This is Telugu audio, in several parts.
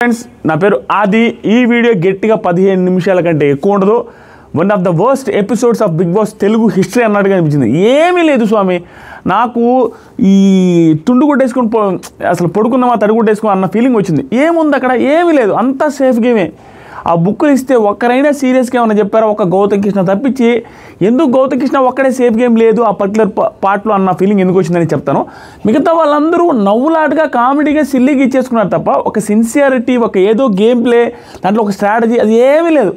ఫ్రెండ్స్ నా పేరు ఆది. ఈ వీడియో గట్టిగా 15 నిమిషాల కంటే ఎక్కువ ఉండదు. One of the worst episodes of Bigg Boss Telugu history అన్నట్టుగా అనిపించింది. ఏమీ లేదు స్వామి, నాకు ఈ తుండు కొట్టేసుకొని అసలు పడుకున్నామా తడి కొట్టేసుకుని అన్న ఫీలింగ్ వచ్చింది. ఏముంది అక్కడ? ఏమీ లేదు, అంతా సేఫ్ గేమే. ఆ బుక్కులు ఇస్తే ఒక్కరైనా సీరియస్గా ఏమన్నా చెప్పారా? ఒక గౌతమ్ కృష్ణ తప్పించి ఎందుకు గౌతమ్ కృష్ణ ఒక్కడే సేఫ్ గేమ్ లేదు ఆ పర్టికులర్ పార్ట్లో అన్న ఫీలింగ్ ఎందుకు వచ్చిందని చెప్తాను. మిగతా వాళ్ళందరూ నవ్వులాటగా కామెడీగా సిల్లీగా ఇచ్చేసుకున్నారు తప్ప ఒక సిన్సియారిటీ, ఒక ఏదో గేమ్ ప్లే, దాంట్లో ఒక స్ట్రాటజీ అది ఏమీ లేదు.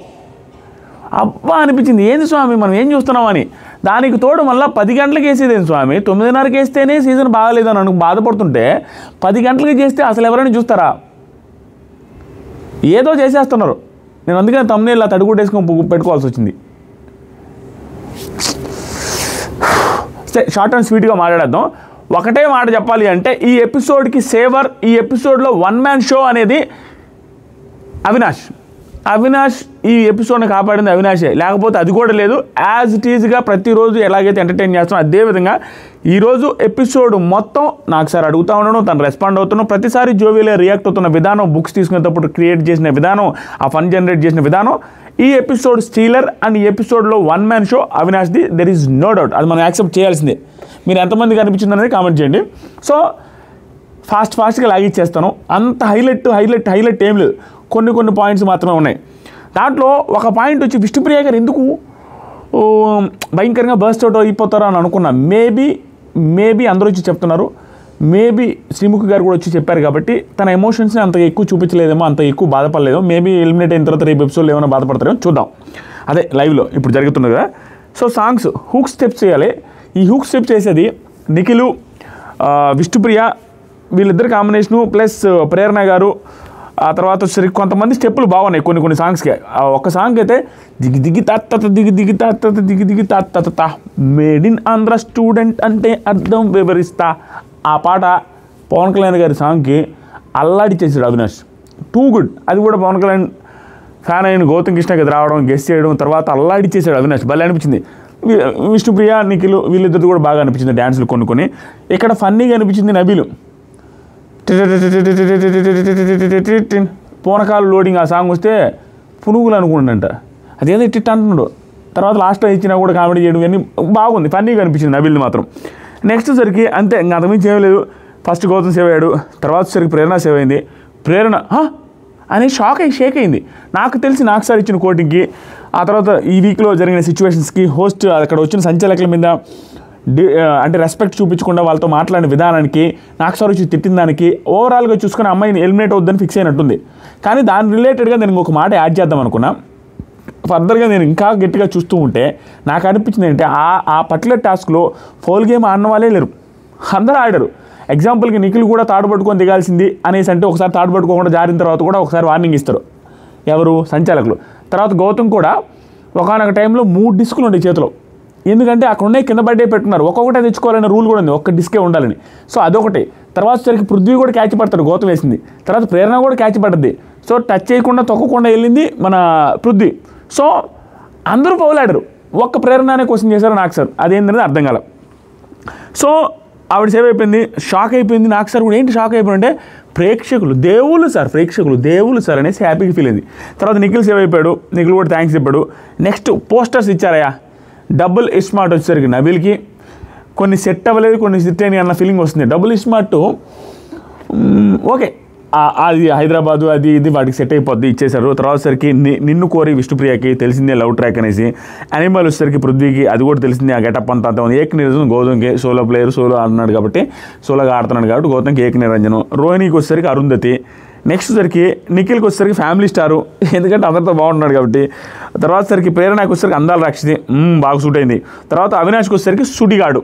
అబ్బా అనిపించింది, ఏంది స్వామి మనం ఏం చూస్తున్నామని. దానికి తోడు మళ్ళీ 10 గంటలకు వేసేదేంది స్వామి, 9:30కి వేస్తేనే సీజన్ బాగాలేదని అనుకు బాధపడుతుంటే 10 గంటలకి చేస్తే అసలు ఎవరైనా చూస్తారా? ఏదో చేసేస్తున్నారు. నేను అందుకని తమ్ముళ్ళు తడుగుట్టేసుకొని పెట్టుకోవాల్సి వచ్చింది. షార్ట్ అండ్ స్వీట్గా మాట్లాడేద్దాం. ఒకటే మాట చెప్పాలి అంటే ఈ ఎపిసోడ్కి సేవర్, ఈ ఎపిసోడ్లో వన్ మ్యాన్ షో అనేది అవినాష్ ఈ ఎపిసోడ్ని కాపాడింది అవినాషే, లేకపోతే అది కూడా లేదు. యాజ్ ఇట్ ఈజ్గా ప్రతిరోజు ఎలాగైతే ఎంటర్టైన్ చేస్తాం అదేవిధంగా ఈరోజు ఎపిసోడ్ మొత్తం నాకు సార్ అడుగుతూ ఉండడం, తను రెస్పాండ్ అవుతున్నాం, ప్రతిసారి జోవియల్ రియాక్ట్ అవుతున్న విధానం, బుక్స్ తీసుకునేటప్పుడు క్రియేట్ చేసిన విధానం, ఆ ఫన్ జనరేట్ చేసిన విధానం, ఈ ఎపిసోడ్ స్టీలర్ అండ్ ఈ ఎపిసోడ్లో వన్ మ్యాన్ షో అవినాష్ది. దెర్ ఈజ్ నో డౌట్, అది మనం యాక్సెప్ట్ చేయాల్సిందే. మీరు ఎంతమందికి అనిపించింది అనేది కామెంట్ చేయండి. సో ఫాస్ట్గా లాగిచ్చేస్తాను. అంత హైలైట్ ఏం లేదు, కొన్ని పాయింట్స్ మాత్రమే ఉన్నాయి. దాంట్లో ఒక పాయింట్ వచ్చి విష్ణుప్రియ గారు ఎందుకు భయంకరంగా బర్స్ట్ అవుట్ అయిపోతారో అని అనుకున్నా. మేబీ అందరూ వచ్చి చెప్తున్నారు, మేబీ శ్రీముఖి గారు కూడా వచ్చి చెప్పారు కాబట్టి తన ఎమోషన్స్ని అంత ఎక్కువ చూపించలేదేమో, అంత ఎక్కువ బాధపడలేదో. మేబీ ఎలిమినేట్ అయిన తర్వాత రేపు ఎపిసోడ్లో ఏమైనా బాధపడతారేమో చూద్దాం. అదే లైవ్లో ఇప్పుడు జరుగుతుంది కదా. సో సాంగ్స్ హూక్ స్టెప్స్ చేయాలి. ఈ హూక్ స్టెప్స్ చేసేది నిఖిలు, విష్ణుప్రియ వీళ్ళిద్దరు కాంబినేషను ప్లస్ ప్రేరణ గారు. ఆ తర్వాత సరి కొంతమంది స్టెప్పులు బాగున్నాయి కొన్ని సాంగ్స్కి. ఒక సాంగ్ అయితే దిగి తాత మేడ్ ఇన్ ఆంధ్ర స్టూడెంట్ అంటే అర్థం వివరిస్తా. ఆ పాట పవన్ కళ్యాణ్ గారి సాంగ్కి అల్లాడిచ్చేసాడు అవినాష్. Too good. అది కూడా పవన్ కళ్యాణ్ ఫ్యాన్ అయిన గౌతమ్ కృష్ణకి రావడం, గెస్ట్ చేయడం, తర్వాత అల్లాడిచ్చేసాడు అవినాష్. భలే అనిపించింది. విష్ణుప్రియ నిఖిలు వీళ్ళిద్దరు కూడా బాగా అనిపించింది డ్యాన్సులు కొన్ని. ఇక్కడ ఫన్నీగా అనిపించింది నబీలు. పూనకాలు లోడింగ్ ఆ సాంగ్ వస్తే పునుగులు అనుకుంటుందంట, అదేదో ఇట్ట అంటున్నాడు. తర్వాత లాస్ట్లో ఇచ్చినా కూడా కామెడీ చేయడం ఇవన్నీ బాగుంది, ఫన్నీగా అనిపించింది నబీల్ని మాత్రం. నెక్స్ట్ సరికి అంతే, ఇంకా అంతకుమించి ఏం లేదు. ఫస్ట్ గౌతమ్ సేవ్ అయ్యాడు, తర్వాత సరికి ప్రేరణ సేవ్ అయింది. ప్రేరణ అని షేక్ అయింది. నాకు సార్ ఇచ్చిన కోటింగ్కి, ఆ తర్వాత ఈ వీక్లో జరిగిన సిచ్యువేషన్స్కి, హోస్ట్ అక్కడ వచ్చిన సంచాలకుల మీద అంటే రెస్పెక్ట్ చూపించకుండా వాళ్ళతో మాట్లాడిన విధానానికి, నాకు సార్ వచ్చి తిట్టిన దానికి, ఓవరాల్గా చూసుకుని అమ్మాయిని ఎలిమినేట్ అవుద్దని ఫిక్స్ అయినట్టుంది. కానీ దాని రిలేటెడ్గా నేను ఇంకొక మాట యాడ్ చేద్దాం అనుకున్నా. ఫర్దర్గా నేను ఇంకా గట్టిగా చూస్తూ ఉంటే నాకు అనిపించింది ఏంటంటే ఆ పర్టికులర్ టాస్క్లో ఫౌల్ గేమ్ ఆడిన వాళ్ళే లేరు, అందరూ ఆడారు. ఎగ్జాంపుల్కి నిఖిల్ కూడా తాడు పట్టుకొని దిగాల్సింది అనేసి అంటే ఒకసారి తాడు పట్టుకోకుండా జారిన తర్వాత కూడా ఒకసారి వార్నింగ్ ఇస్తారు ఎవరు, సంచాలకులు. తర్వాత గౌతమ్ కూడా ఒకనొక టైంలో 3 డిస్కులు ఉండే చేతిలో, ఎందుకంటే అక్కడ ఉన్నాయి కింద పడ్డే పెట్టున్నారు. ఒక్కొక్కటే తెచ్చుకోవాలనే రూల్ కూడా ఉంది, ఒక్క డిస్కే ఉండాలని. సో అదొకటి. తర్వాత సరికి పృథ్వీ కూడా క్యాచ్ పడతాడు, గౌతమ్ వేసింది. తర్వాత ప్రేరణ కూడా క్యాచ్ పడ్డది. సో టచ్ చేయకుండా తొక్కకుండా వెళ్ళింది మన పృథ్వీ. సో అందరూ ఫౌల్ ఆడారు, ఒక్క ప్రేరణ అనే క్వశ్చన్ చేశారు నాకు సార్, అదేంటనేది అర్థం కాల. సో ఆవిడ సేవ్ అయిపోయింది, షాక్ అయిపోయింది. నాకు సార్ కూడా ఏంటి షాక్ అయిపోయిందంటే ప్రేక్షకులు దేవుళ్ళు సార్ అనేసి హ్యాపీగా ఫీల్ అయింది. తర్వాత నిఖిల్ సేవ్ అయిపోయాడు, నిఖిల్ కూడా థ్యాంక్స్ చెప్పాడు. నెక్స్ట్ పోస్టర్స్ ఇచ్చారయ్యా. డబుల్ ఇస్మార్ట్ వచ్చేసరికి నబీల్కి కొన్ని సెట్ అవ్వలేదు, కొన్ని సెట్ అయినాయి అన్న ఫీలింగ్ వస్తుంది. డబుల్ ఇస్మార్ట్ ఓకే, అది హైదరాబాదు అది ఇది వాటికి సెట్ అయిపోద్ది, ఇచ్చేశారు. తర్వాత సరికి నిన్ను కోరి విష్ణుప్రియకి తెలిసిందే లవ్ ట్రాక్ అనేసి. యానిమల్ వచ్చేసరికి పృథ్వీకి అది కూడా తెలిసిందే, ఆ గెటప్ అంతా ఏక నిరంజన్. గౌతమ్కి సోలో ప్లేయర్, సోలో ఆడుతున్నాడు కాబట్టి, సోలోగా ఆడుతున్నాడు కాబట్టి గౌతమ్కి ఏక నిరంజనం. రోహిణికి వచ్చేసరికి అరుంధతి. నెక్స్ట్ సరికి నిఖిల్కి వచ్చేసరికి ఫ్యామిలీ స్టారు, ఎందుకంటే అందరితో బాగుంటున్నాడు కాబట్టి. తర్వాత సరికి ప్రేరణకి వచ్చేసరికి అందాల రాక్షసి, బాగా సూట్ అయింది. తర్వాత అవినాష్కి వచ్చేసరికి సుడిగాడు.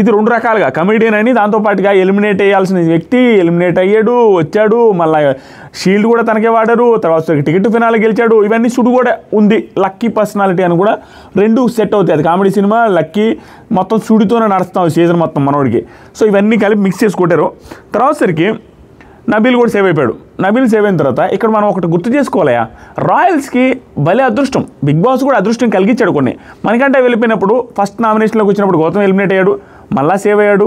ఇది 2 రకాలుగా కమెడియన్ అని, దాంతోపాటుగా ఎలిమినేట్ అయ్యాల్సిన వ్యక్తి ఎలిమినేట్ అయ్యాడు, వచ్చాడు, మళ్ళీ షీల్డ్ కూడా తనకే వాడారు, తర్వాత టికెట్ ఫినాల్ గెలిచాడు. ఇవన్నీ సుడు కూడా ఉంది. లక్కీ పర్సనాలిటీ అని కూడా 2 సెట్ అవుతాయి. అది కామెడీ సినిమా, లక్కీ మొత్తం సుడితోనే నడుస్తాం సీజన్ మొత్తం మనోడికి. సో ఇవన్నీ కలిపి మిక్స్ చేసి కొట్టారు. తర్వాత సరికి నబీల్ కూడా సేవ్ అయిపోయాడు. నబీల్ సేవ్ అయిన తర్వాత ఇక్కడ మనం ఒకటి గుర్తు చేసుకోవాలయా, రాయల్స్కి భలే అదృష్టం, బిగ్ బాస్ కూడా అదృష్టం కలిగించాడు కొన్ని. మణికంఠ వెళ్ళిపోయినప్పుడు ఫస్ట్ నామినేషన్లోకి వచ్చినప్పుడు గౌతమ్ ఎలిమినేట్ అయ్యాడు, మళ్ళా సేవ్ అయ్యాడు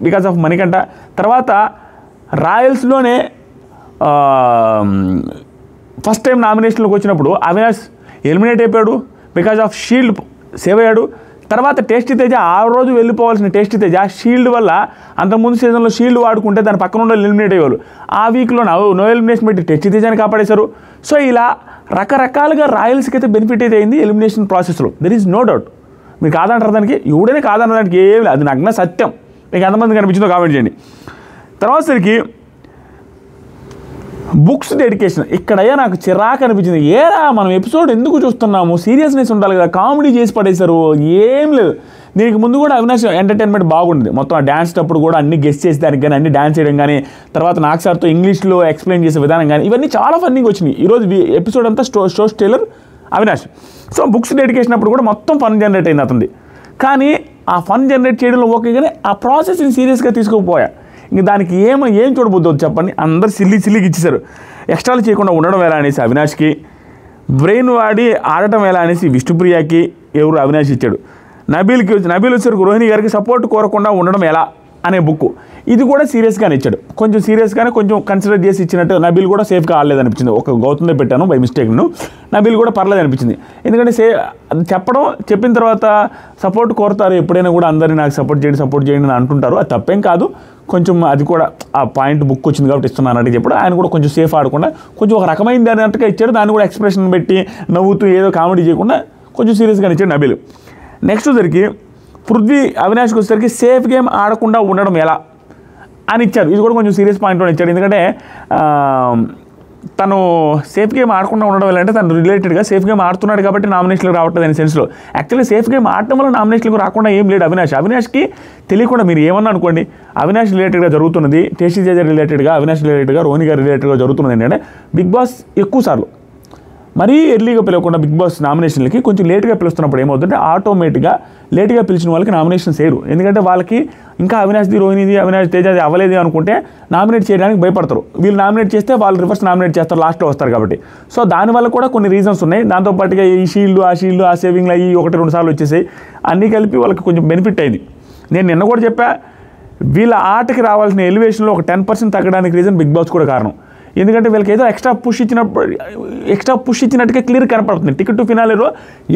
బికాస్ ఆఫ్ మణికంఠ. తర్వాత రాయల్స్లోనే ఫస్ట్ టైం నామినేషన్లోకి వచ్చినప్పుడు అవినాష్ ఎలిమినేట్ అయిపోయాడు, బికాజ్ ఆఫ్ షీల్డ్ సేవ్ అయ్యాడు. తర్వాత టేస్టీ తేజ ఆ రోజు వెళ్ళిపోవాల్సిన టేస్టీ తేజ షీల్డ్ వల్ల అంతకుముందు సీజన్లో షీల్డ్ వాడుకుంటే దాని పక్కన ఉన్న ఎలిమినేట్ అయ్యేవాళ్ళు. ఆ వీక్లో నో ఎలిమినేషన్ పెట్టి టేస్టీ తేజాని కాపాడేశారు. సో ఇలా రకరకాలుగా రాయల్స్కి అయితే బెనిఫిట్ అయితే అయింది ఎలిమినేషన్ ప్రాసెస్లో. There is no doubt. మీరు కాదంటారు దానికి, ఎవడైనా కాదనడానికి ఏం లేదు, అది నగ్న సత్యం. మీకు ఎంతమంది కనిపించిందో కామెంట్ చేయండి. తర్వాత సరికి బుక్స్ డెడికేషన్ ఇక్కడయ్యా నాకు చిరాకు అనిపించింది. ఏరా మనం ఎపిసోడ్ ఎందుకు చూస్తున్నాము, సీరియస్నెస్ ఉండాలి కదా, కామెడీ చేసి పడేశారు, ఏం లేదు. దీనికి ముందు కూడా అవినాష్ ఎంటర్టైన్మెంట్ బాగుండేది. మొత్తం ఆ డ్యాన్స్ అప్పుడు కూడా అన్ని గెస్ట్ చేసి దానికి కానీ అన్ని డ్యాన్స్ చేయడం కానీ, తర్వాత నాకు సార్తో ఇంగ్లీష్లో ఎక్స్ప్లెయిన్ చేసే విధానం కానీ ఇవన్నీ చాలా ఫన్నీగా వచ్చినాయి. ఈరోజు ఎపిసోడ్ అంతా story teller Avinash. So books dedication అప్పుడు కూడా మొత్తం ఫన్ జనరేట్ అయింది అతనిది. కానీ ఆ ఫన్ జనరేట్ చేయడంలో ఓకే, కానీ ఆ ప్రాసెస్ని సీరియస్గా తీసుకోకపోయా. ఇంక దానికి ఏం చూడబోద్దు చెప్పండి. అందరు సిల్లికి ఇచ్చేశారు. ఎక్స్ట్రాలు చేయకుండా ఉండడం ఎలా అనేసి అవినాష్కి, బ్రెయిన్ వాడి ఆడటం ఎలా అనేసి విష్ణుప్రియకి ఎవరు అవినాష్ ఇచ్చాడు. నబీల్ వచ్చేసరికి రోహిణి గారికి సపోర్ట్ కోరకుండా ఉండడం ఎలా అనే బుక్, ఇది కూడా సీరియస్గానే ఇచ్చాడు. కొంచెం సీరియస్గానే కొంచెం కన్సిడర్ చేసి ఇచ్చినట్టు. నబీల్ కూడా సేఫ్గా ఆడలేదు అనిపించింది. ఒక గౌతమ్దే పెట్టాను బై మిస్టేక్ను, నబీల్ కూడా పర్లేదు అనిపించింది. ఎందుకంటే చెప్పిన తర్వాత సపోర్ట్ కోరుతారు ఎప్పుడైనా కూడా, అందరినీ నాకు సపోర్ట్ చేయండి అని అంటుంటారు. అది తప్పేం కాదు. కొంచెం అది కూడా ఆ పాయింట్ బుక్ వచ్చింది కాబట్టి ఇస్తున్నాను అంటే చెప్పాడు. ఆయన కూడా కొంచెం సేఫ్ ఆడకుండా కొంచెం ఒక రకమైంది అన్నట్టుగా ఇచ్చాడు. దాన్ని కూడా ఎక్స్ప్రెషన్ పెట్టి నవ్వుతూ ఏదో కామెడీ చేయకుండా కొంచెం సీరియస్గా ఇచ్చాడు నబీల్. నెక్స్ట్ వచ్చరికి పృథ్వీ అవినాష్కి వచ్చేసరికి సేఫ్ గేమ్ ఆడకుండా ఉండడం ఎలా అని ఇచ్చారు. ఇది కూడా కొంచెం సీరియస్ పాయింట్లో ఇచ్చాడు. ఎందుకంటే తను సేఫ్ గేమ్ ఆడకుండా ఉండడం వల్ల అంటే తను రిలేటెడ్గా సేఫ్ గేమ్ ఆడుతున్నాడు కాబట్టి నామినేషన్లకు రావట్లేదు అనే సెన్స్లో. యాక్చువల్లీ సేఫ్ గేమ్ ఆడటం వల్ల నామినేషన్లకు రాకుండా ఏం లేడు అవినాష్కి తెలియకుండా. మీరు ఏమన్నా అనుకోండి, అవినాష్ రిలేటెడ్గా జరుగుతున్నది, టేస్టీ తేజ రిలేటెడ్గా, అవినాష్ రిలేటెడ్గా, రోహిణి గారి రిలేటెడ్గా జరుగుతున్నది ఏంటంటే బిగ్ బాస్ ఎక్కువ సార్లు మరీ ఎర్లీగా పిలవకుండా బిగ్ బాస్ నామినేషన్లకి కొంచెం లేట్గా పిలుస్తున్నప్పుడు ఏమవుతుందంటే ఆటోమేటిక్గా లేట్గా పిలిచిన వాళ్ళకి నామినేషన్ చేయరు. ఎందుకంటే వాళ్ళకి ఇంకా అవినాష్ది, రోహిణిది, అవినాష్ తేజది అవ్వలేదు అనుకుంటే నామినేట్ చేయడానికి భయపడతారు. వీళ్ళు నామినేట్ చేస్తే వాళ్ళు రివర్స్ నామినేట్ చేస్తారు, లాస్ట్లో వస్తారు కాబట్టి. సో దానివల్ల కూడా కొన్ని రీజన్స్ ఉన్నాయి. దాంతోపాటుగా ఈ షీల్డ్ ఆ సేవింగ్లు అయ్యి 1-2 సార్లు వచ్చేసాయి. అన్నీ కలిపి వాళ్ళకి కొంచెం బెనిఫిట్ అయింది. నేను నిన్న కూడా చెప్పా, వీళ్ళ ఆటకి రావాల్సిన ఎలివేషన్లో ఒక 10% తగ్గడానికి రీజన్ బిగ్ బాస్ కూడా కారణం. ఎందుకంటే వీళ్ళకి ఏదో ఎక్స్ట్రా పుష్ ఇచ్చినట్టుగా క్లియర్ కనపడుతుంది. టికెట్ టు ఫినాలేలో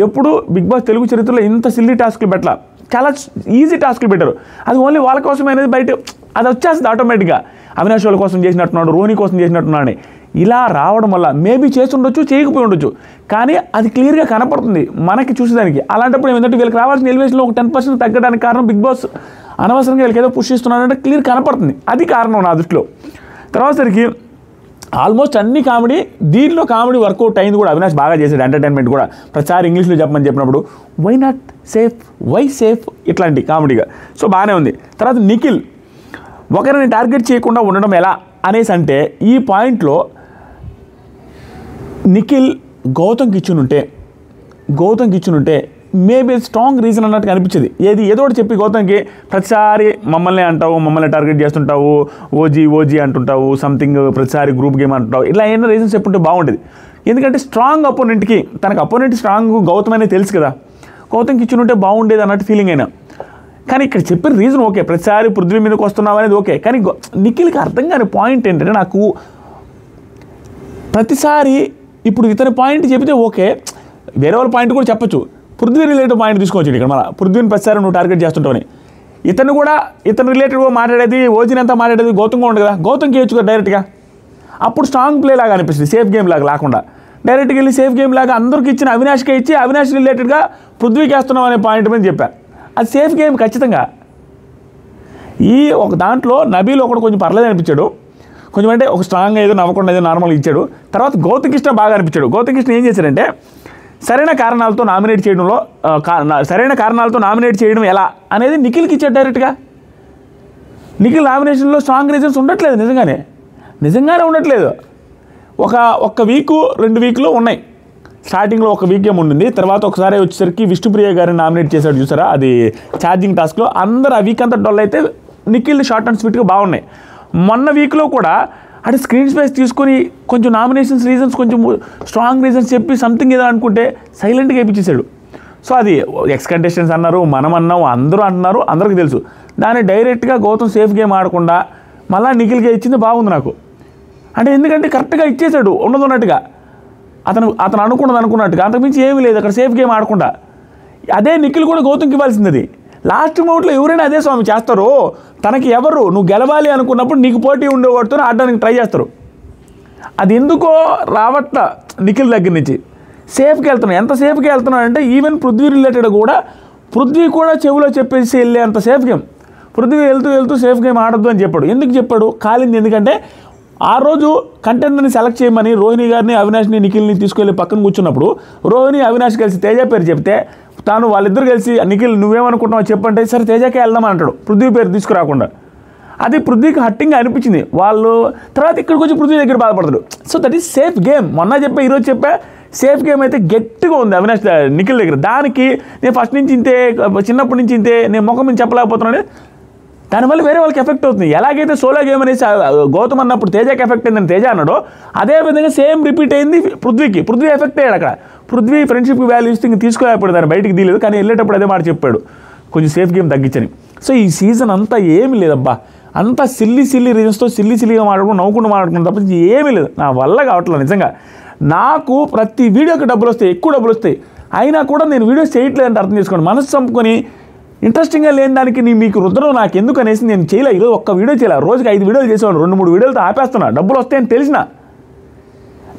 ఎప్పుడు బిగ్ బాస్ తెలుగు చరిత్రలో ఇంత సిల్లీ టాస్క్లు పెట్టాల, చాలా ఈజీ టాస్క్లు పెట్టారు. అది ఓన్లీ వాళ్ళ కోసం అనేది బయట అది వచ్చేస్తుంది ఆటోమేటిక్గా. అవినాష్ వాళ్ళ కోసం చేసినట్టున్నాడు, రోహిణి కోసం చేసినట్టున్నాడు. ఇలా రావడం వల్ల మేబీ చేసి ఉండొచ్చు, చేయకపోయి ఉండొచ్చు, కానీ అది క్లియర్గా కనపడుతుంది మనకి చూసేదానికి. అలాంటప్పుడు ఏమంటే వీళ్ళకి రావాల్సిన ఎలివేషన్లో ఒక 10% తగ్గడానికి కారణం బిగ్ బాస్ అనవసరంగా వీళ్ళకి ఏదో పుష్ ఇస్తున్నాడంటే క్లియర్ కనపడుతుంది. అది కారణం నా దృష్టిలో. తర్వాత సరికి ఆల్మోస్ట్ అన్ని కామెడీ, దీంట్లో కామెడీ వర్కౌట్ అయింది కూడా. అవినాష్ బాగా చేశాడు ఎంటర్టైన్మెంట్ కూడా. ప్రతిసారి ఇంగ్లీష్లో చెప్పినప్పుడు why not safe, why safe, ఇట్లాంటి కామెడీగా. సో బాగానే ఉంది. తర్వాత నిఖిల్ ఒకరిని టార్గెట్ చేయకుండా ఉండడం ఎలా అనేసి అంటే ఈ పాయింట్లో నిఖిల్ గౌతమ్కి ఇచ్చునుంటే మేబీ స్ట్రాంగ్ రీజన్ అన్నట్టుగా అనిపించేది. ఏదో ఒకటి చెప్పి గౌతమ్కి ప్రతిసారి మమ్మల్ని అంటావు, మమ్మల్ని టార్గెట్ చేస్తుంటావు, ఓజీ అంటుంటావు, సంథింగ్ ప్రతిసారి గ్రూప్ గేమ్ అంటుంటావు, ఇలా ఏమైనా రీజన్స్ చెప్పుంటే బాగుండేది. ఎందుకంటే స్ట్రాంగ్ అపోనెంట్కి, తనకు అపోనెంట్ స్ట్రాంగ్ గౌతమ్ అనేది తెలుసు కదా, గౌతమ్కి ఇచ్చునుంటే బాగుండేది అన్నట్టు ఫీలింగ్ అయినా. కానీ ఇక్కడ చెప్పిన రీజన్ ఓకే, ప్రతిసారి పృథ్వీ మీదకి వస్తున్నావు అనేది ఓకే. కానీ నిఖిల్కి అర్థం కాని పాయింట్ ఏంటంటే, నాకు ప్రతిసారి ఇప్పుడు ఇతని పాయింట్ చెబితే ఓకే, వేరే వాళ్ళ పాయింట్ కూడా చెప్పచ్చు. పృథ్వీ రిలేటెడ్ పాయింట్ తీసుకోవచ్చు ఇక్కడ. మన పృథ్వీని ప్రతిసారి నువ్వు టార్గెట్ చేస్తుంటావని, ఇతను రిలేటెడ్గా మాట్లాడేది, ఓజీని అంతా మాట్లాడేది గౌతమ్గా ఉండదు కదా, గౌతమ్కి వేయచ్చు డైరెక్ట్గా. అప్పుడు స్ట్రాంగ్ ప్లే లాగా అనిపిస్తుంది, సేఫ్ గేమ్ లాగా లేకుండా. డైరెక్ట్గా వెళ్ళి సేఫ్ గేమ్ లాగా అందరికి ఇచ్చిన అవినాష్కే ఇచ్చి అవినాష్ రిలేటెడ్గా పృథ్వీకి వేస్తున్నాం అనే పాయింట్ మీద చెప్పారు. అది సేఫ్ గేమ్ ఖచ్చితంగా. ఈ ఒక దాంట్లో నబీల్ ఒకటి కొంచెం పర్లేదు అనిపించాడు, కొంచెం అంటే ఒక స్ట్రాంగ్ ఏదో నవ్వకుండా ఏదో నార్మల్గా ఇచ్చాడు. తర్వాత గౌతమ్ కృష్ణ బాగా అనిపించాడు. గౌతమ్ కృష్ణ ఏం చేశారంటే సరైన కారణాలతో నామినేట్ చేయడం ఎలా అనేది నిఖిల్కి ఇచ్చాడు డైరెక్ట్గా. నిఖిల్ నామినేషన్లో స్ట్రాంగ్ రీజన్స్ ఉండట్లేదు, నిజంగానే ఉండట్లేదు. ఒక వీకు 2 వీక్లో ఉన్నాయి. స్టార్టింగ్లో ఒక వీక్ ఏమి ఉండింది, తర్వాత ఒకసారి వచ్చేసరికి విష్ణుప్రియ గారిని నామినేట్ చేశాడు చూసారా, అది ఛార్జింగ్ టాస్క్లో. అందరూ ఆ వీక్ అంతా డొల్ అయితే నిఖిల్ షార్ట్ అండ్ స్వీట్గా బాగున్నాయి. మొన్న వీక్లో కూడా అంటే స్క్రీన్ స్పేస్ తీసుకొని కొంచెం నామినేషన్స్ రీజన్స్ కొంచెం స్ట్రాంగ్ రీజన్స్ చెప్పి సంథింగ్ ఏదో అనుకుంటే సైలెంట్గా వేయించేశాడు. సో అది ఎక్స్ కంటెస్టెంట్స్ అన్నారు, మనం అన్నాం, అందరూ అంటున్నారు, అందరికీ తెలుసు. దాన్ని డైరెక్ట్గా గౌతమ్ సేఫ్ గేమ్ ఆడకుండా మళ్ళీ నిఖిల్గా ఇచ్చింది బాగుంది నాకు. అంటే ఎందుకంటే కరెక్ట్గా ఇచ్చేసాడు ఉన్నట్టుగా, అతను అనుకున్నట్టుగా, అంతకుమించి ఏమీ లేదు అక్కడ, సేఫ్ గేమ్ ఆడకుండా. అదే నిఖిల్ కూడా గౌతమ్కి ఇవ్వాల్సింది. అది లాస్ట్ మూమెంట్లో ఎవరైనా అదే స్వామి చేస్తారు. తనకి ఎవరు నువ్వు గెలవాలి అనుకున్నప్పుడు నీకు పోటీ ఉండేవాడితో ఆడడానికి ట్రై చేస్తారు. అది ఎందుకో రావట్ల నిఖిల్ దగ్గర నుంచి. సేఫ్కి వెళ్తున్నాడు. ఎంత సేఫ్కి వెళ్తున్నాడు అంటే ఈవెన్ పృథ్వీ రిలేటెడ్ కూడా పృథ్వీ కూడా చెవిలో చెప్పేసి వెళ్ళే అంత సేఫ్ గేమ్. పృథ్వీ వెళ్తూ సేఫ్ గేమ్ ఆడద్దు అని చెప్పాడు. ఎందుకు చెప్పాడు? కాలింది. ఎందుకంటే ఆ రోజు కంటెంట్ని సెలెక్ట్ చేయమని రోహిణి గారిని, అవినాష్ని, నిఖిల్ని తీసుకెళ్ళి పక్కన కూర్చున్నప్పుడు రోహిణి, అవినాష్ కలిసి తేజ పేరు చెప్తే తాను వాళ్ళిద్దరు కలిసి నిఖిల్ నువ్వేమనుకుంటున్నావు చెప్పంటే సరే తేజకే వెళ్దామని అంటాడు, పృథ్వీ పేరు తీసుకురాకుండా. అది పృథ్వీకి హట్టింగ్ అనిపించింది. వాళ్ళు తర్వాత ఇక్కడికి వచ్చి పృథ్వీ దగ్గర బాధపడతాడు. So that is safe game. మొన్న చెప్పా, ఈరోజు చెప్పా, సేఫ్ గేమ్ అయితే గట్టిగా ఉంది అవినాష్ నిఖిల్ దగ్గర. దానికి నేను ఫస్ట్ నుంచి ఇంతే, చిన్నప్పటి నుంచి ఇంతే, నేను ముఖం మీద చెప్పలేకపోతున్నాను. దానివల్ల వేరే వాళ్ళకి ఎఫెక్ట్ అవుతుంది. ఎలాగైతే సోలో గేమ్ అనేసి గౌతమ్ అన్నప్పుడు తేజకి ఎఫెక్ట్ అయిందని తేజ అన్నాడో, అదేవిధంగా సేమ్ రిపీట్ అయింది పృథ్వీకి. పృథ్వీ ఎఫెక్ట్ అయ్యాడు అక్కడ. పృథ్వీ ఫ్రెండ్షిప్ వాల్యూ ఇస్తే ఇంక తీసుకోలేకపోయాడు, దాన్ని బయటికి తీయలేదు. కానీ వెళ్ళేటప్పుడు అదే మాట చెప్పాడు, కొంచెం సేఫ్ గేమ్ తగ్గించని. సో ఈ సీజన్ అంతా ఏమీ లేదబ్బా, అంతా సిల్లీ రీజన్స్తో సిల్లీగా మాట్లాడుకుని నవ్వుకుంటూ మాట్లాడుకున్న తప్ప ఏమీ లేదు. నా వల్ల కావట్లేదు నిజంగా. నాకు ప్రతి వీడియోకి డబ్బులు వస్తాయి, ఎక్కువ డబ్బులు వస్తాయి, అయినా కూడా నేను వీడియోస్ చేయట్లేదంటే అర్థం చేసుకోండి. మనసు చంపుకొని ఇంట్రెస్టింగ్గా లేని దానికి మీకు రుద్రం నాకు ఎందుకు అనేసి నేను చేయలే. ఈరోజు ఒక్క వీడియో చేయలే, రోజుకి 5 వీడియోలు చేసేవాడు, 2-3 వీడియోలతో ఆపేస్తున్నా. డబ్బులు వస్తాయని తెలిసిన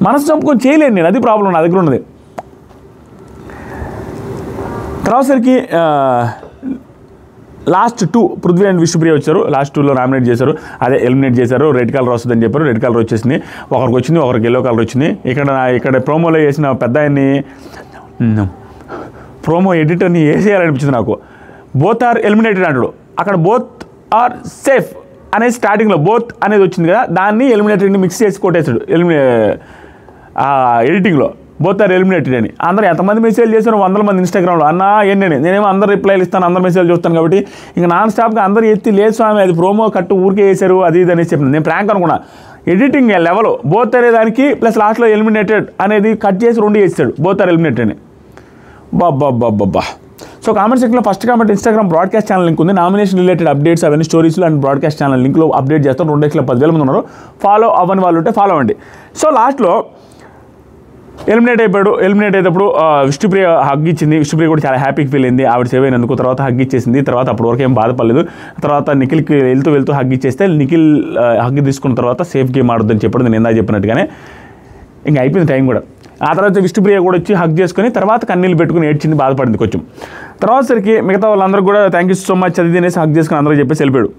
మనసు చంపుకొని చేయలేను నేను. అది ప్రాబ్లం నా దగ్గర ఉన్నది. తర్వాతసరికి లాస్ట్ 2 పృథ్వీ అండ్ విష్ణుప్రియ వచ్చారు. లాస్ట్ 2లో నామినేట్ చేశారు, అదే ఎలిమినేట్ చేశారు. రెడ్ కలర్ వస్తుందని చెప్పారు. రెడ్ కలర్ వచ్చేసింది. ఒకరికి వచ్చింది, ఒకరికి ఎల్లో కలర్ వచ్చింది. ఇక్కడ ప్రోమోలో వేసిన పెద్ద ఆయన్ని, ప్రోమో ఎడిటర్ని వేసేయాలనిపించింది నాకు. బోత్ ఆర్ ఎలిమినేటెడ్ అంటాడు. అక్కడ బోత్ ఆర్ సేఫ్ అనేది స్టార్టింగ్లో బోత్ అనేది వచ్చింది కదా, దాన్ని ఎలిమినేటెడ్ని మిక్స్ చేసి కొట్టేశాడు ఎడిటింగ్లో. బోత్ ఆర్ ఎలిమినేటెడ్ అని. అందరూ ఎంతమంది మెసేజ్ చేశారు, 100 మంది ఇన్స్టాగ్రామ్లో. అన్నా నేనేమో అందరు రిప్లైలు ఇస్తాను, అందరు మెసేజ్ చూస్తాను కాబట్టి ఇంకా నాన్ స్టాప్గా అందరూ ఎత్తి లేదు స్వామి అది ప్రోమో కట్టు ఊరికే వేశారు అది ఇది అనేసి చెప్పింది. నేను ప్రాంక్ అనుకున్నా. ఎడిటింగ్ లెవెల్ బోత్ అనే దానికి ప్లస్ లాస్ట్లో ఎలిమినేటెడ్ అనేది కట్ చేసి 2 చేస్తాడు, బోత్ ఆర్ ఎలిమినేటెడ్ అని. బాబ్బా. సో కామెంట్ సెక్షన్లో first comment Instagram broadcast channel link ఉంది. నామినేషన్ రిలేటెడ్ అప్డేట్స్ అవన్నీ స్టోరీస్లో అండ్ బ్రాడ్కాస్ట్ ఛానల్ లింక్లో అప్డేట్ చేస్తాను. 2,10,000 మంది ఉన్నారు. ఫాలో అవ్వని వాళ్ళు ఉంటే ఫాలో అవ్వండి. సో లాస్ట్లో ఎలిమినేట్ అయినప్పుడు విష్ణుప్రియ హగ్ ఇచ్చింది. విష్ణుప్రియ కూడా చాలా హ్యాపీగా ఫీల్ అయింది, ఆవిడ సేవ్ అయినందుకు. తర్వాత హగ్ ఇచ్చేసింది. తర్వాత అప్పటి వరకు ఏం బాధపడలేదు. తర్వాత నిఖిల్కి వెళ్తూ హగ్ ఇచ్చేస్తే నిఖిల్ హగ్ తీసుకున్న తర్వాత సేఫ్ గేమ్ ఆడొద్దని చెప్పాడు, నేను ఇందాక చెప్పినట్టుగానే. ఇంకా అయిపోయింది టైం కూడా. ఆ తర్వాత విష్ణుప్రియ కూడా వచ్చి హగ్ చేసుకుని తర్వాత కన్నీళ్ళు పెట్టుకుని ఏడ్చింది, బాధపడింది కొంచెం. తర్వాత సరికి మిగతా వాళ్ళందరూ కూడా థ్యాంక్ యూ సో మచ్ అది అనేసి హగ్ చేసుకుని అందరూ చెప్పేసి వెళ్ళిపోయాడు.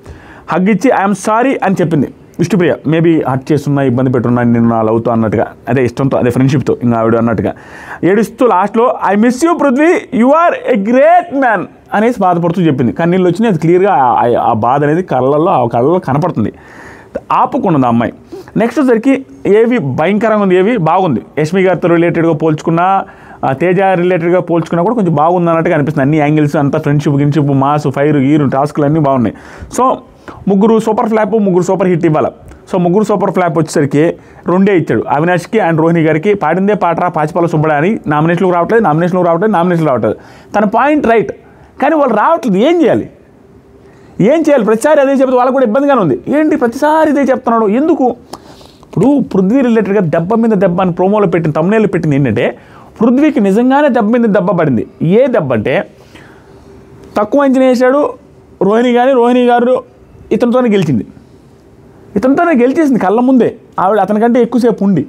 హగ్ ఇచ్చి ఐఎమ్ సారీ అని చెప్పింది విష్ణుప్రియ. మేబీ హట్ చేస్తున్నా, ఇబ్బంది పెట్టున్నా, నేను నా లవ్తో అన్నట్టుగా, అదే ఇష్టంతో, అదే ఫ్రెండ్షిప్తో ఇంకా ఆవిడ అన్నట్టుగా ఏడుస్తూ లాస్ట్లో I miss you Prithvi, you are a great man అనేసి బాధపడుతూ చెప్పింది. కన్నీళ్ళు వచ్చినాయి. అది క్లియర్గా ఆ బాధ అనేది కళ్ళలో కనపడుతుంది. ఆపుకున్నది ఆ అమ్మాయి. నెక్స్ట్ వచ్చరికి ఏవి భయంకరంగా ఉంది, ఏవి బాగుంది. యష్మి గారితో రిలేటెడ్గా పోల్చుకున్నా, తేజ రిలేటెడ్గా పోల్చుకున్నా కూడా కొంచెం బాగుంది అన్నట్టుగా అనిపిస్తుంది. అన్ని యాంగిల్స్ అంతా ఫ్రెండ్షిప్ మాస్ ఫైర్ టాస్క్లు అన్నీ బాగున్నాయి. So 3 super flop, 3 super hit ఇవ్వాలి. సో 3 సూపర్ ఫ్లాప్ వచ్చేసరికి 2 ఇచ్చాడు. అవినాష్కి అండ్ రోహిణి గారికి. పాడిందే పాటరా పాచిపాల సుబ్బడా అని నామినేషన్లకు రావట్లేదు. తన పాయింట్ రైట్, కానీ వాళ్ళు రావట్లేదు. ఏం చేయాలి? ప్రతిసారి అదే చెప్తే వాళ్ళకు కూడా ఇబ్బందిగానే ఉంది. ఏంటి ప్రతిసారి ఇదే చెప్తున్నాడు ఎందుకు? ఇప్పుడు పృథ్వీ రిలేటెడ్గా దెబ్బ మీద దెబ్బ అని ప్రోమోలో తమ్నేలు పెట్టింది ఏంటంటే, పృథ్వీకి నిజంగానే దెబ్బ మీద దెబ్బ పడింది. ఏ దెబ్బ అంటే, తక్కువ అంచనా వేసాడు రోహిణి గారు ఇతనితోనే గెలిచేసింది కళ్ళ ముందే. ఆవిడ అతనికంటే ఎక్కువసేపు ఉండి.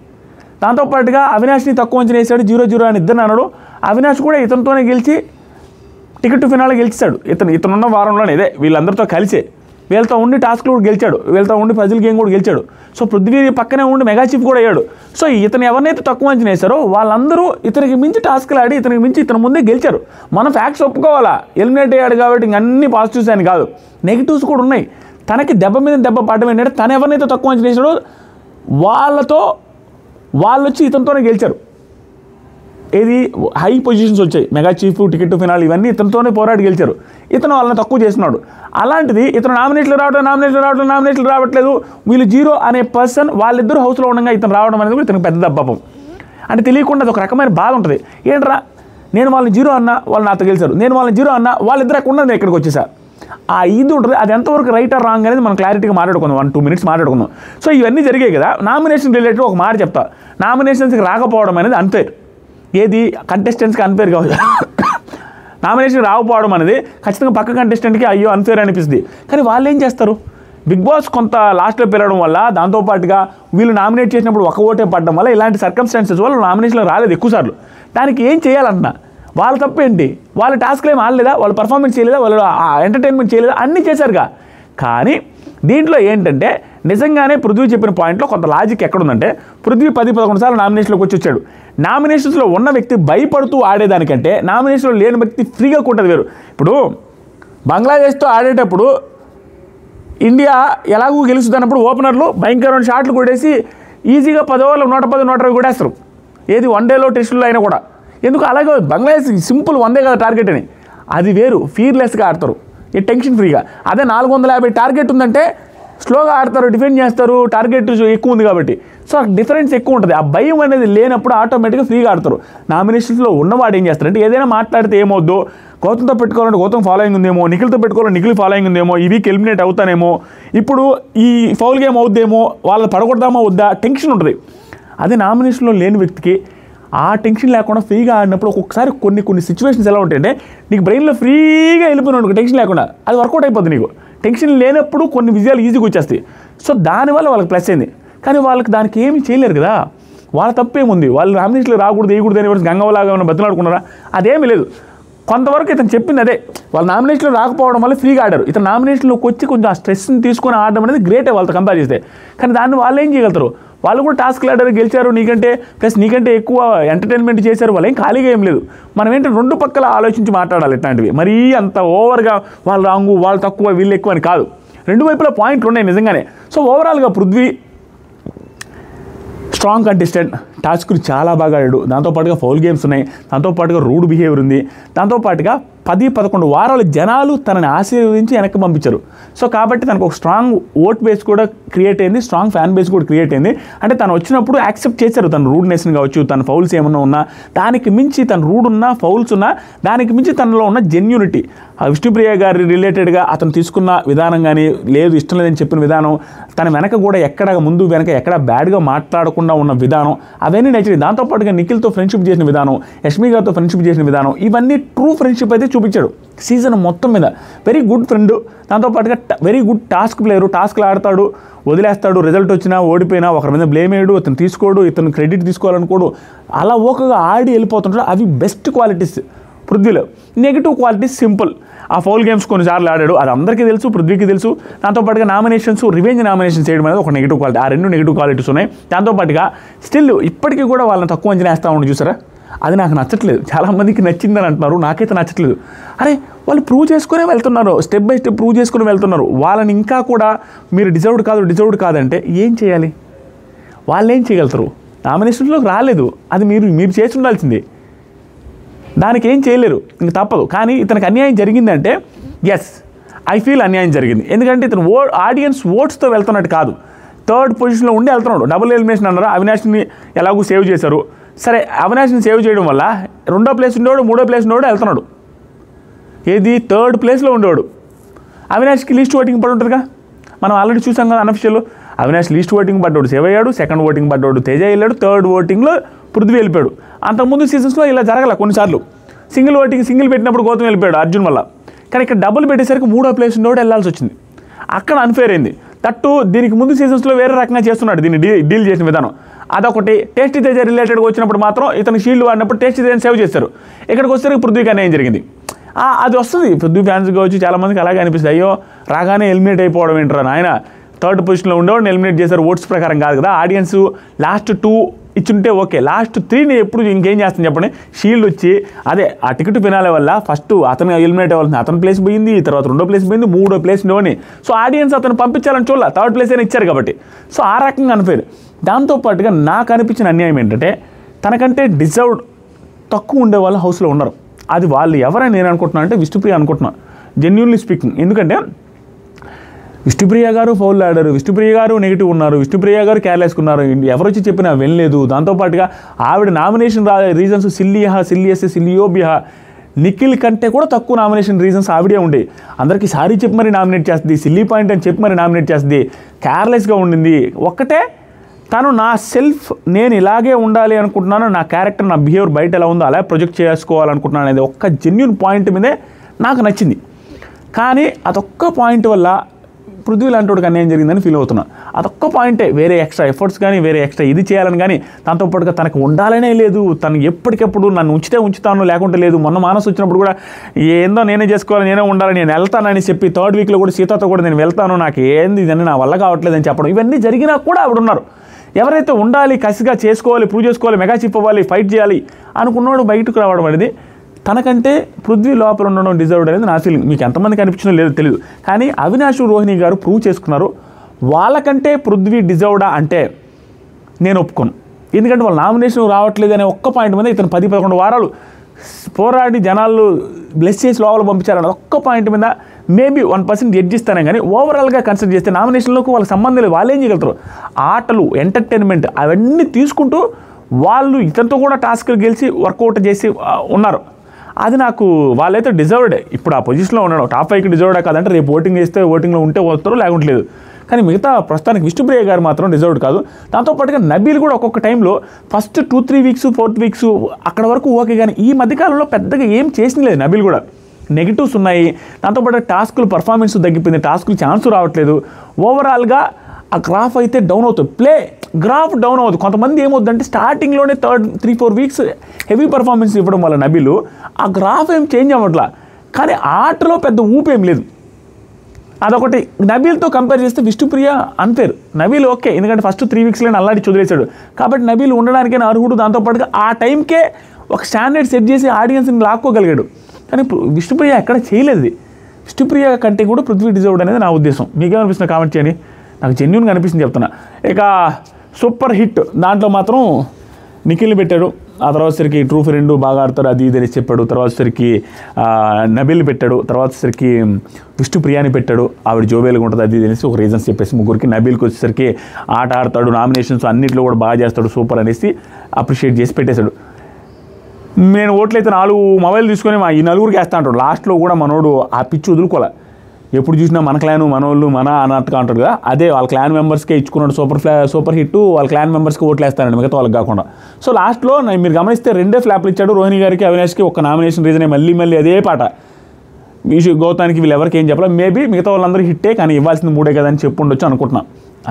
దాంతోపాటుగా అవినాష్ని తక్కువ అంచనా వేసాడు, 0-0 అని ఇద్దరు అన్నాడు. అవినాష్ కూడా ఇతనితోనే గెలిచి టికెట్ టు ఫినాల్ గెలిచాడు. ఇతనున్న వారంలోనే ఇదే వీళ్ళందరితో కలిసే వీళ్ళతో ఉండి టాస్క్లు కూడా గెలిచాడు, వీళ్ళతో ఉండి పజిల్ గేమ్ కూడా గెలిచాడు. సో పృథ్వీ పక్కనే ఉండి మెగా చీఫ్ కూడా అయ్యాడు. సో ఇతను ఎవరినైతే తక్కువ అంచనా వేశారో వాళ్ళందరూ ఇతనికి మించి టాస్క్లు ఆడి ఇతనికి మించి ఇతని ముందే గెలిచారు. మనం ఫ్యాక్ట్స్ ఒప్పుకోవాలా. ఎలిమినేట్ అయ్యాడు కాబట్టి ఇంక అన్ని పాజిటివ్స్ అని కాదు, నెగిటివ్స్ కూడా ఉన్నాయి. తనకి దెబ్బ మీద దెబ్బ పడడం ఏంటంటే, తను ఎవరినైతే తక్కువ అంచనా వేశాడో వాళ్ళు వచ్చి ఇతనితోనే గెలిచారు. ఏది హై పొజిషన్స్ వచ్చాయి, mega chief, ticket to phenol, ఇవన్నీ ఇతనితోనే పోరాడి గెలిచారు. ఇతను వాళ్ళని తక్కువ చేస్తున్నాడు. అలాంటిది ఇతను నామినేట్లు రావట్లేదు, వీళ్ళు 0 అనే పర్సన్ వాళ్ళిద్దరూ హౌస్లో ఉండగా ఇతను రావడం అనేది కూడా ఇతనికి పెద్ద దెబ్బపం. అంటే తెలియకుండా అది ఒక రకమైన బాధ ఉంటుంది. ఏంట్రా నేను వాళ్ళని 0 అన్నా వాళ్ళు నాతో గెలిచారు, నేను వాళ్ళని 0 అన్నా వాళ్ళిద్దరు అక్కడ ఉన్నది ఇక్కడికి వచ్చేసా. ఆ ఇది ఉంటుంది, అది ఎంతవరకు రైట్ ఆర్ రాంగ్ అనేది మనం క్లారిటీగా మాట్లాడుకుందాం, 1-2 మినిట్స్ మాట్లాడుకుందాం. సో ఇవన్నీ జరిగాయి కదా. నామినేషన్ రిలేటెడ్ ఒక మాట చెప్తా. నామినేషన్స్కి రాకపోవడం అనేది అన్ఫేర్. ఏది కంటెస్టెంట్స్కి అన్ఫేర్ కావచ్చు. నామినేషన్ రాకపోవడం అనేది ఖచ్చితంగా పక్క కంటెస్టెంట్కి అయ్యో అన్ఫేర్ అనిపిస్తుంది. కానీ వాళ్ళు ఏం చేస్తారు, బిగ్ బాస్ కొంత లాస్ట్లో పెరగడం వల్ల, దాంతోపాటుగా వీళ్ళు నామినేట్ చేసినప్పుడు ఒక ఓటే పడడం వల్ల ఇలాంటి సర్కమ్స్టాన్సెస్ వల్ల నామినేషన్లో రాలేదు ఎక్కువసార్లు. దానికి ఏం చేయాలంటున్నా, వాళ్ళ తప్పు ఏంటి, వాళ్ళ టాస్క్లు ఏం ఆడలేదా, వాళ్ళు పర్ఫార్మెన్స్ చేయలేదా, వాళ్ళు ఎంటర్టైన్మెంట్ చేయలేదా, అన్నీ చేశారుగా. కానీ దీంట్లో ఏంటంటే నిజంగానే పృథ్వీ చెప్పిన పాయింట్లో కొంత లాజిక్ ఎక్కడుందంటే, పృథ్వీ 10-11 సార్లు నామినేషన్లోకి వచ్చాడు. నామినేషన్స్లో ఉన్న వ్యక్తి భయపడుతూ ఆడేదానికంటే నామినేషన్లో లేని వ్యక్తి ఫ్రీగా కొట్టదు వేరు. ఇప్పుడు బంగ్లాదేశ్తో ఆడేటప్పుడు ఇండియా ఎలాగూ గెలుస్తుంది అన్నప్పుడు ఓపెనర్లు భయంకరమైన షాట్లు కొట్టేసి ఈజీగా 10 ఓవర్లు 110, 120 కొట్టేస్తారు. ఏది వన్ డేలో టెస్టుల్లో అయినా కూడా. ఎందుకు అలాగే బంగ్లాదేశ్ సింపుల్ 100 కదా టార్గెట్ అని, అది వేరు, ఫీర్లెస్గా ఆడతారు, ఈ టెన్షన్ ఫ్రీగా. అదే 450 టార్గెట్ ఉందంటే స్లోగా ఆడతారు, డిఫెండ్ చేస్తారు, టార్గెట్ ఎక్కువ ఉంది కాబట్టి. సో డిఫరెన్స్ ఎక్కువ ఉంటుంది. ఆ భయం అనేది లేనప్పుడు ఆటోమేటిక్గా ఫ్రీగా ఆడతారు. నామినేషన్స్లో ఉన్నవాడు ఏం చేస్తారంటే ఏదైనా మాట్లాడితే ఏమవుద్దో, గౌతమ్తో పెట్టుకోవాలంటే గౌతమ్ ఫాలోయింగ్ ఉందేమో, నిఖిల్తో పెట్టుకోవాలంటే నిఖిల్ ఫాలోయింగ్ ఉందేమో, ఈ వీక్ ఎలిమినేట్ అవుతానేమో, ఇప్పుడు ఈ ఫౌల్ గేమ్ అవుద్దేమో, వాళ్ళని పడగొడదామో వద్దా, టెన్షన్ ఉంటుంది. అదే నామినేషన్లో లేని వ్యక్తికి ఆ టెన్షన్ లేకుండా ఫ్రీగా ఆడినప్పుడు ఒక్కొక్కసారి కొన్ని సిచ్యువేషన్స్ ఎలా ఉంటాయంటే నీకు బ్రెయిన్లో ఫ్రీగా వెళ్ళిపోయిన టెన్షన్ లేకుండా అది వర్కౌట్ అయిపోద్ది. నీకు టెన్షన్ లేనప్పుడు కొన్ని విజయాలు ఈజీగా వచ్చేస్తాయి. సో దానివల్ల వాళ్ళకి ప్లస్ అయింది. కానీ వాళ్ళకి దానికి ఏమీ చేయలేరు కదా. వాళ్ళ తప్పేముంది, వాళ్ళు నామినేషన్లు రాకూడదు వేయకూడదు అని గంగవలాగా ఉన్న బతులాడుకున్నారా, అదేమీ లేదు. కొంతవరకు ఇతను చెప్పింది అదే, వాళ్ళు నామినేషన్లో రాకపోవడం వల్ల ఫ్రీగా ఆడారు. ఇతను నామినేషన్లోకి వచ్చి కొంచెం ఆ స్ట్రెస్ని తీసుకొని ఆడడం అనేది గ్రేటే వాళ్ళతో కంపేర్ చేస్తే. కానీ దాన్ని వాళ్ళు ఏం చేయగలుగుతారు, వాళ్ళు కూడా టాస్క్లు ఆడారు, గెలిచారు, నీకంటే ఎక్కువ ఎంటర్టైన్మెంట్ చేశారు, వాళ్ళు ఏం ఖాళీగా ఏం లేదు. మనం ఏంటంటే 2 పక్కల ఆలోచించి మాట్లాడాలి. ఇట్లాంటివి మరీ అంత ఓవర్గా వాళ్ళు రాంగు, వాళ్ళు తక్కువ, వీళ్ళు ఎక్కువ అని కాదు. 2 వైపులా పాయింట్లు ఉన్నాయి నిజంగానే. సో ఓవరాల్గా పృథ్వీ స్ట్రాంగ్ కంటెస్టెంట్, టాస్క్లు చాలా బాగా ఆడాడు. దాంతోపాటుగా ఫౌల్ గేమ్స్ ఉన్నాయి, దాంతోపాటుగా రూడ్ బిహేవియర్ ఉంది, దాంతోపాటుగా 10-11 వారాలు జనాలు తనని ఆశీర్వదించి వెనక్కి పంపించారు. సో కాబట్టి తనకు ఒక స్ట్రాంగ్ ఓట్ బేస్ కూడా క్రియేట్ అయింది, స్ట్రాంగ్ ఫ్యాన్ బేస్ కూడా క్రియేట్ అయింది. అంటే తను వచ్చినప్పుడు యాక్సెప్ట్ చేశారు తన రూడ్నెస్ని కావచ్చు, తన ఫౌల్స్ ఏమన్నా ఉన్నా, దానికి మించి తన రూడ్ ఉన్నా, ఫౌల్స్ ఉన్నా, దానికి మించి తనలో ఉన్న జెన్యూనిటీ, విష్ణుప్రియ గారి రిలేటెడ్గా అతను తీసుకున్న విధానం కానీ, లేదు ఇష్టం లేదని చెప్పిన విధానం, తన వెనక కూడా ఎక్కడ ముందు వెనక ఎక్కడ బ్యాడ్గా మాట్లాడకుండా ఉన్న విధానం, అవన్నీ నచ్చింది. దాంతోపాటుగా నిఖిల్తో ఫ్రెండ్షిప్ చేసిన విధానం, యష్మి గారితో ఫ్రెండ్షిప్ చేసిన విధానం, ఇవన్నీ ట్రూ ఫ్రెండ్షిప్ అయితే చూపించాడు సీజన్ మొత్తం మీద. వెరీ గుడ్ ఫ్రెండ్, దాంతోపాటుగా వెరీ గుడ్ టాస్క్ ప్లేయరు, టాస్క్లు ఆడతాడు, వదిలేస్తాడు, రిజల్ట్ వచ్చినా ఓడిపోయినా ఒకరి మీద బ్లేమ్ వేయడు, ఇతను తీసుకోడు, ఇతను క్రెడిట్ తీసుకోవాలనుకోడు, అలా ఓకగా ఆడి వెళ్ళిపోతుంటాడు. అవి బెస్ట్ క్వాలిటీస్ పృథ్వీలో. నెగిటివ్ క్వాలిటీస్ సింపుల్, ఆ ఫౌల్ గేమ్స్ కొన్నిసార్లు ఆడాడు, అది అందరికీ తెలుసు, పృథ్వీకి తెలుసు. దాంతోపాటుగా నామినేషన్స్, రివెంజ్ నామినేషన్స్ చేయడం అనేది ఒక నెగిటివ్ క్వాలిటీ. ఆ 2 నెగిటివ్ క్వాలిటీస్ ఉన్నాయి. దాంతోపాటుగా స్టిల్ ఇప్పటికీ కూడా వాళ్ళని తక్కువ అంచనా వేస్తూ ఉండి చూసారా, అది నాకు నచ్చట్లేదు. చాలామందికి నచ్చిందని అంటున్నారు, నాకైతే నచ్చట్లేదు. అరే వాళ్ళు ప్రూవ్ చేసుకునే వెళ్తున్నారు, స్టెప్ బై స్టెప్ ప్రూవ్ చేసుకుని వెళ్తున్నారు. వాళ్ళని ఇంకా కూడా మీరు డిజర్వ్డ్ కాదంటే ఏం చేయాలి, వాళ్ళు ఏం చేయగలుగుతారు? నామినేషన్లోకి రాలేదు, అది మీరు చేసి ఉండాల్సింది, దానికి ఏం చేయలేరు, ఇంక తప్పదు. కానీ ఇతనికి అన్యాయం జరిగిందంటే ఎస్, ఐ ఫీల్ అన్యాయం జరిగింది. ఎందుకంటే ఇతను ఆడియన్స్ ఓట్స్తో వెళ్తున్నట్టు కాదు, 3rd పొజిషన్లో ఉండి వెళ్తున్నాడు. డబుల్ ఎలిమినేషన్ అన్నారు, అవినాష్ని ఎలాగూ సేవ్ చేశారు. సరే, అవినాష్ని సేవ్ చేయడం వల్ల 2వ ప్లేస్ ఉండేవాడు, 3వ ప్లేస్ ఉండేవాడు వెళ్తున్నాడు. ఏది 3rd ప్లేస్లో ఉండేవాడు. అవినాష్కి లీస్ట్ ఓటింగ్ పడి ఉంటుందిగా, మనం ఆల్రెడీ చూసాం కదా అన్అఫిషియల్. అవినాష్ లీస్ట్ ఓటింగ్ పడ్డాడు, సేవ్ అయ్యాడు. 2nd ఓటింగ్ పడ్డాడు, తేజ వెళ్ళాడు. 3rd ఓటింగ్లో పృథ్వీ వెళ్ళిపోయాడు. అంతకుముందు సీజన్స్లో ఇలా జరగల కొన్నిసార్లు. సింగిల్ పెట్టినప్పుడు గౌతమ్ వెళ్ళిపోయాడు అర్జున్ వల్ల. కానీ ఇక్కడ డబుల్ పెట్టేసరికి 3వ ప్లేస్ ఉండేవాడు వెళ్ళాల్సి వచ్చింది. అక్కడ అన్ఫేర్ అయింది. తట్టు దీనికి ముందు సీజన్స్లో వేరే రకంగా చేస్తున్నాడు దీన్ని డీల్ చేసిన విధానం. అదొకటి. టేస్టీ తేజ రిలేటెడ్గా వచ్చినప్పుడు మాత్రం ఇతను షీల్డ్ వాడినప్పుడు టేస్టీ తేజని సేవ్ చేస్తారు. ఇక్కడికి వచ్చేసరికి పృథ్వీకి అన్యాయం జరిగింది. అది వస్తుంది పృథ్వీ ఫ్యాన్స్ కావచ్చు, చాలామందికి అలాగే అనిపిస్తుంది, అయ్యో రాగానే ఎలిమినేట్ అయిపోవడం ఏంటారా నాయన, 3rd పొజిషన్లో ఉండేవాడిని ఎలిమినేట్ చేశారు, ఓట్స్ ప్రకారం కాదు కదా. ఆడియన్స్ లాస్ట్ 2 ఇచ్చుంటే ఓకే, లాస్ట్ 3ని ఎప్పుడు ఇంకేం చేస్తాను చెప్పండి. షీల్డ్ వచ్చి అదే ఆ టికెట్ ఫినాలే వల్ల ఫస్ట్ అతను ఎలిమినేట్ అవ్వాల్సింది, అతని ప్లేస్ పోయింది, తర్వాత 2వ ప్లేస్ పోయింది, 3వ ప్లేస్ ఉండేవాడిని. సో ఆడియన్స్ అతను పంపించాలని చూడాలి, 3rd ప్లేస్ అయినా ఇచ్చారు కాబట్టి. సో ఆ రకంగా అనిపోయారు. దాంతోపాటుగా నాకు అనిపించిన అన్యాయం ఏంటంటే తనకంటే డిజర్వ్డ్ తక్కువ ఉండే వాళ్ళు హౌస్లో ఉన్నారు. అది వాళ్ళు ఎవరని నేను అనుకుంటున్నాను అంటే విష్ణుప్రియ అనుకుంటున్నాను, జెన్యూన్లీ స్పీకింగ్. ఎందుకంటే విష్ణుప్రియ గారు ఫౌల్ ఆడారు, విష్ణుప్రియ గారు నెగిటివ్ ఉన్నారు, విష్ణుప్రియ గారు కేర్లెస్గా ఉన్నారు, ఎవరు వచ్చి చెప్పినా వెళ్ళలేదు. దాంతోపాటుగా ఆవిడ నామినేషన్ రీజన్స్ సిల్లియో బిహా నిఖిల్ కంటే కూడా తక్కువ నామినేషన్ రీజన్స్ ఆవిడే ఉండే. అందరికీ సారీ చెప్పి మరి నామినేట్ చేస్తుంది, సిల్లీ పాయింట్ అని చెప్పి మరి నామినేట్ చేస్తుంది, కేర్లెస్గా ఉండింది. ఒక్కటే తను నా సెల్ఫ్, నేను ఇలాగే ఉండాలి అనుకుంటున్నాను, నా క్యారెక్టర్, నా బిహేవియర్ బయట ఎలా ఉందో అలా ప్రొజెక్ట్ చేసుకోవాలనుకుంటున్నాను అనేది ఒక్క జెన్యూన్ పాయింట్ మీదే నాకు నచ్చింది. కానీ అదొక్క పాయింట్ వల్ల పృథ్వీ లాంటి అన్యాయం జరిగిందని ఫీల్ అవుతున్నాను. అదొక్క పాయింటే, వేరే ఎక్స్ట్రా ఎఫర్ట్స్ కానీ వేరే ఎక్స్ట్రా ఇది చేయాలని కానీ దాంతోపాటుగా తనకు ఉండాలనే లేదు. తను ఎప్పటికెప్పుడు నన్ను ఉంచుతాను లేకుంటే లేదు. మొన్న మానసు వచ్చినప్పుడు కూడా ఏందో నేనే చేసుకోవాలి, నేనే ఉండాలి, నేను వెళ్తానని చెప్పి 3rd వీక్లో కూడా సీతతో కూడా నేను వెళ్తాను, నాకు ఏంది ఇదని నా వల్ల కావట్లేదని చెప్పడం, ఇవన్నీ జరిగినా కూడా ఆవిడ ఉన్నారు. ఎవరైతే ఉండాలి, కసిగా చేసుకోవాలి, ప్రూవ్ చేసుకోవాలి, మెగా చిప్ అవ్వాలి, ఫైట్ చేయాలి అనుకున్నాడు బయటకు రావడం అనేది తనకంటే పృథ్వీ లోపల ఉండడం డిజర్వ్డ్ అనేది నా ఫీలింగ్. మీకు ఎంతమందికి అనిపించిందో లేదో తెలియదు, కానీ అవినాష్ రోహిణి గారు ప్రూవ్ చేసుకున్నారు. వాళ్ళకంటే పృథ్వీ డిజర్వ్డా అంటే నేను ఒప్పుకోను. ఎందుకంటే వాళ్ళు నామినేషన్ రావట్లేదు అనే ఒక్క పాయింట్ మీద ఇతను 10-11 వారాలు పోరాడి జనాలు బ్లెస్ చేసి లోపల పంపించారని ఒక్క పాయింట్ మీద మేబీ 1% ఎడ్జిస్తానే. కానీ ఓవరాల్గా కన్సిడర్ చేస్తే నామినేషన్లకు వాళ్ళకి సంబంధం లేదు. వాళ్ళు ఏం చేయగలుగుతారు? ఆటలు, ఎంటర్టైన్మెంట్ అవన్నీ తీసుకుంటూ వాళ్ళు ఇతనితో కూడా టాస్క్లు గెలిచి వర్కౌట్ చేసి ఉన్నారు. అది నాకు వాళ్ళైతే డిజర్వ్డే. ఇప్పుడు ఆ పొజిషన్లో ఉన్నాడు, టాప్ 5కి డిజర్వ్డా కాదంటే రేపు ఓటింగ్ చేస్తే ఓటింగ్లో ఉంటే వస్తారు, లేకుంటే లేదు. కానీ మిగతా ప్రస్తుతానికి విష్ణుప్రియ గారు మాత్రం డిజర్వ్డ్ కాదు. దాంతోపాటుగా నబీల్ కూడా ఒక్కొక్క టైంలో ఫస్ట్ 2-3 వీక్స్ 4th వీక్స్ అక్కడ వరకు ఓకే, కానీ ఈ మధ్యకాలంలో పెద్దగా ఏం చేసినలేదు. నబీల్ కూడా నెగిటివ్స్ ఉన్నాయి. దాంతోపాటు టాస్కులు పర్ఫార్మెన్స్ తగ్గిపోయింది, టాస్కులు ఛాన్స్ రావట్లేదు. ఓవరాల్గా ఆ గ్రాఫ్ అయితే డౌన్ అవుతుంది, గ్రాఫ్ డౌన్ అవుతుంది. కొంతమంది ఏమవుతుందంటే స్టార్టింగ్లోనే 3-4 వీక్స్ హెవీ పర్ఫార్మెన్స్ ఇవ్వడం వల్ల నబీలు ఆ గ్రాఫ్ ఏం చేంజ్ అవ్వట్లా, కానీ ఆటలో పెద్ద ఊపేం లేదు. అదొకటి. నబీల్తో కంపేర్ చేస్తే విష్ణుప్రియ అన్ఫేర్. నబీల్ ఓకే, ఎందుకంటే ఫస్ట్ 3 వీక్స్లోనే అల్లాడి చదివేశాడు కాబట్టి నబీల్ ఉండడానికే అర్హుడు. దాంతోపాటుగా ఆ టైంకే ఒక స్టాండర్డ్ సెట్ చేసి ఆడియన్స్ని లాక్కోగలిగాడు. కానీ విష్ణుప్రియ ఎక్కడ చేయలేదు. విష్ణుప్రియ కంటే కూడా పృథ్వీ డిజర్వ్డ్ అనేది నా ఉద్దేశం. మీకేమనిపిస్తుంది కామెంట్ చేయండి. నాకు జెన్యూన్గా అనిపిస్తుంది చెప్తున్నా. ఇక సూపర్ హిట్ దాంట్లో మాత్రం నిఖిల్ని పెట్టాడు. ఆ తర్వాత సరికి ట్రూ ఫ్రెండ్ బాగా ఆడతారు అది ఇది అని చెప్పాడు. తర్వాత సరికి నబీల్ పెట్టాడు. తర్వాత సరికి విష్ణుప్రియాని పెట్టాడు. ఆవిడ జోబేలుగా ఉంటుంది అది ఇది అనేసి ఒక రీజన్స్ చెప్పేసి ముగ్గురికి. నబీల్కి వచ్చేసరికి ఆట ఆడతాడు, నామినేషన్స్ అన్నింటిలో కూడా బాగా చేస్తాడు, సూపర్ అనేసి అప్రిషియేట్ చేసి పెట్టేశాడు. నేను ఓట్లయితే 4 మొబైల్ తీసుకొని ఈ 4గురికి వేస్తా అంటాడు. లాస్ట్లో కూడా మనోడు ఆ పిచ్చి వదులుకోలే. ఎప్పుడు చూసినా మన క్లాను, మనోళ్ళు, మన అన్నట్టుగా అంటాడు కదా, అదే వాళ్ళ క్లాన్ మెంబర్స్కే ఇచ్చుకున్నాడు సూపర్ హిట్. వాళ్ళ క్లాన్ మెంబర్స్కి ఓట్లు వేస్తానండి, మిగతా వాళ్ళకి కాకుండా. సో లాస్ట్లో మీరు గమనిస్తే 2 ఫ్లాప్లు ఇచ్చాడు. రోహిణి గారికి, అవినాష్కి ఒక నామినేషన్ రీజనే, మళ్ళీ అదే పాట. గౌతానికి వీళ్ళు ఎవరికి ఏం చెప్పాలి, మేబీ మిగతా వాళ్ళందరూ హిట్టే, కానీ ఇవ్వాల్సింది 3 కదా అని చెప్పి ఉండొచ్చు అనుకుంటున్నా.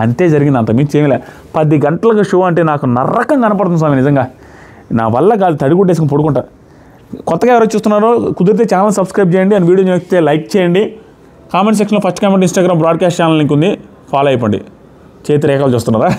అంతే జరిగింది, అంత మించి ఏమిలే. 10 గంటలకు షో అంటే నాకు నరకం కనపడుతుంది స్వామి, నిజంగా నా వల్ల కాదు. తడిగుడ్డేసుకుని పడుకుంటా. కొత్తగా ఎవరు చూస్తున్నారో కుదిరితే ఛానల్ సబ్స్క్రైబ్ చేయండి, అండ్ వీడియో నచ్చితే లైక్ చేయండి. కామెంట్ సెక్షన్లో first comment Instagram broadcast channel link ఉంది, ఫాలో అయిపోండి. చేతి రేఖలు చూస్తున్నారా?